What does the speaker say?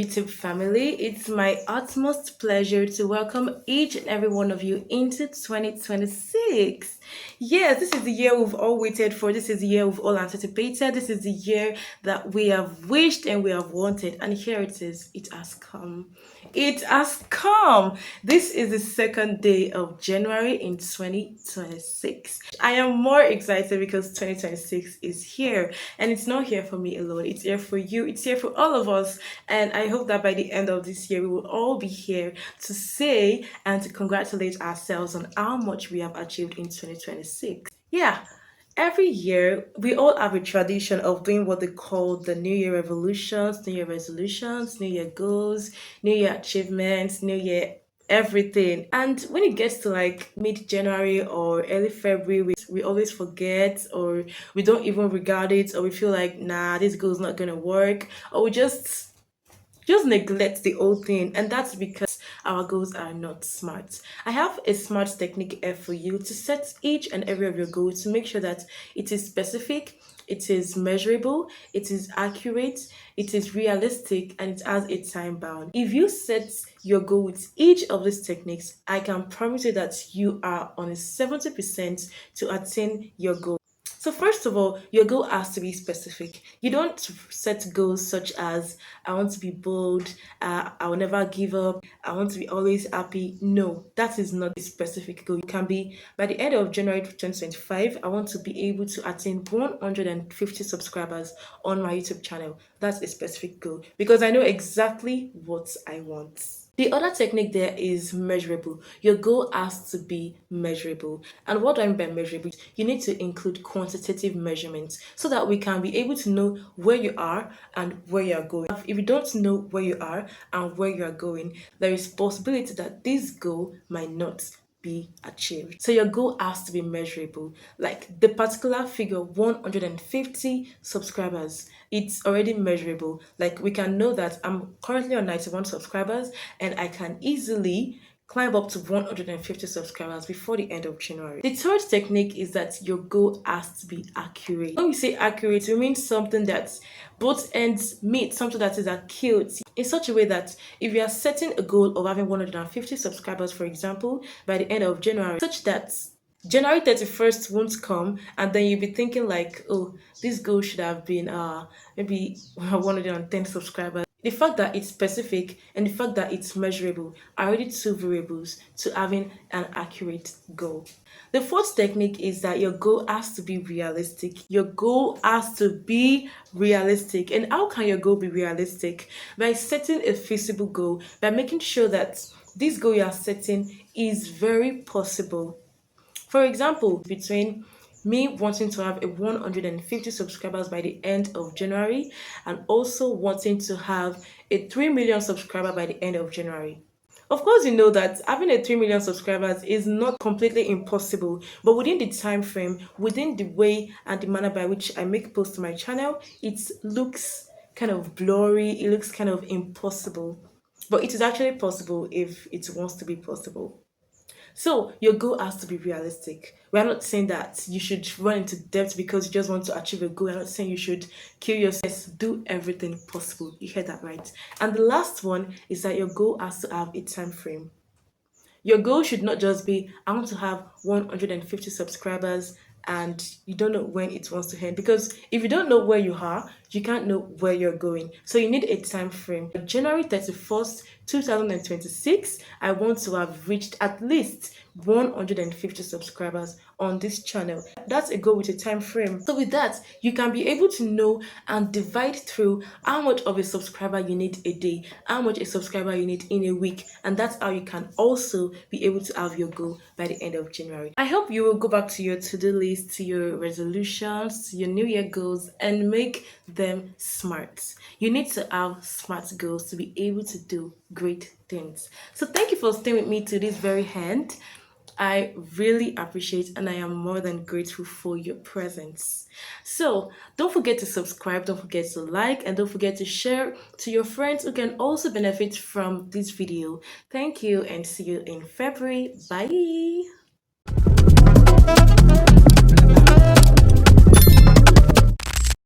YouTube family. It's my utmost pleasure to welcome each and every one of you into 2026. Yes, this is the year we've all waited for. This is the year we've all anticipated. This is the year that we have wished and we have wanted. And here it is. It has come. It has come. This is the second day of January in 2026. I am more excited because 2026 is here, and it's not here for me alone. It's here for you. It's here for all of us. And I hope that by the end of this year, we will all be here to say and to congratulate ourselves on how much we have achieved in 2026. Yeah. Every year, we all have a tradition of doing what they call the New Year revolutions, New Year resolutions, New Year goals, New Year achievements, New Year everything. And when it gets to like mid January or early February, we always forget, or we don't even regard it, or we feel like, nah, this goal's not gonna work, or we just neglect the whole thing, and that's because our goals are not smart. I have a smart technique here for you to set each and every of your goals to make sure that it is specific, it is measurable, it is accurate, it is realistic, and it has a time bound. If you set your goal with each of these techniques, I can promise you that you are on a 70% to attain your goal. So first of all, your goal has to be specific. You don't set goals such as I want to be bold, I will never give up, I want to be always happy. No, that is not a specific goal. It can be by the end of January 2025, I want to be able to attain 150 subscribers on my YouTube channel. That's a specific goal because I know exactly what I want. The other technique there is measurable. Your goal has to be measurable. And what do I mean by measurable? You need to include quantitative measurements so that we can be able to know where you are and where you are going. If you don't know where you are and where you are going, there is possibility that this goal might not be achieved. So your goal has to be measurable. Like the particular figure 150 subscribers, it's already measurable. Like we can know that I'm currently on 91 subscribers and I can easily climb up to 150 subscribers before the end of January. The third technique is that your goal has to be accurate. When we say accurate, we mean something that both ends meet, something that is acute in such a way that if you are setting a goal of having 150 subscribers, for example, by the end of January, such that January 31st won't come and then you'll be thinking like, oh, this goal should have been maybe 110 subscribers. The fact that it's specific and the fact that it's measurable are already two variables to having an accurate goal. The fourth technique is that your goal has to be realistic. Your goal has to be realistic. And how can your goal be realistic? By setting a feasible goal, by making sure that this goal you are setting is very possible. For example, between me wanting to have a 150 subscribers by the end of January and also wanting to have a 3 million subscriber by the end of January. Of course, you know that having a 3 million subscribers is not completely impossible, but within the time frame, within the way and the manner by which I make posts to my channel, it looks kind of blurry, it looks kind of impossible. But it is actually possible if it wants to be possible. So your goal has to be realistic. We're not saying that you should run into debt because you just want to achieve a goal. We're not saying you should kill yourself. Yes, do everything possible. You heard that right. And the last one is that your goal has to have a time frame. Your goal should not just be, I want to have 150 subscribers and you don't know when it wants to end. Because if you don't know where you are, you can't know where you're going. So you need a time frame. January 31st, 2026, I want to have reached at least 150 subscribers on this channel. That's a goal with a time frame. So with that, you can be able to know and divide through how much of a subscriber you need a day, how much a subscriber you need in a week, and that's how you can also be able to have your goal by the end of January. I hope you will go back to your to-do list, to your resolutions, to your New Year goals, and make them smart. You need to have smart goals to be able to do great things. So thank you for staying with me to this very end. I really appreciate and I am more than grateful for your presence. So don't forget to subscribe, don't forget to like, and don't forget to share to your friends who can also benefit from this video. Thank you and see you in February. Bye.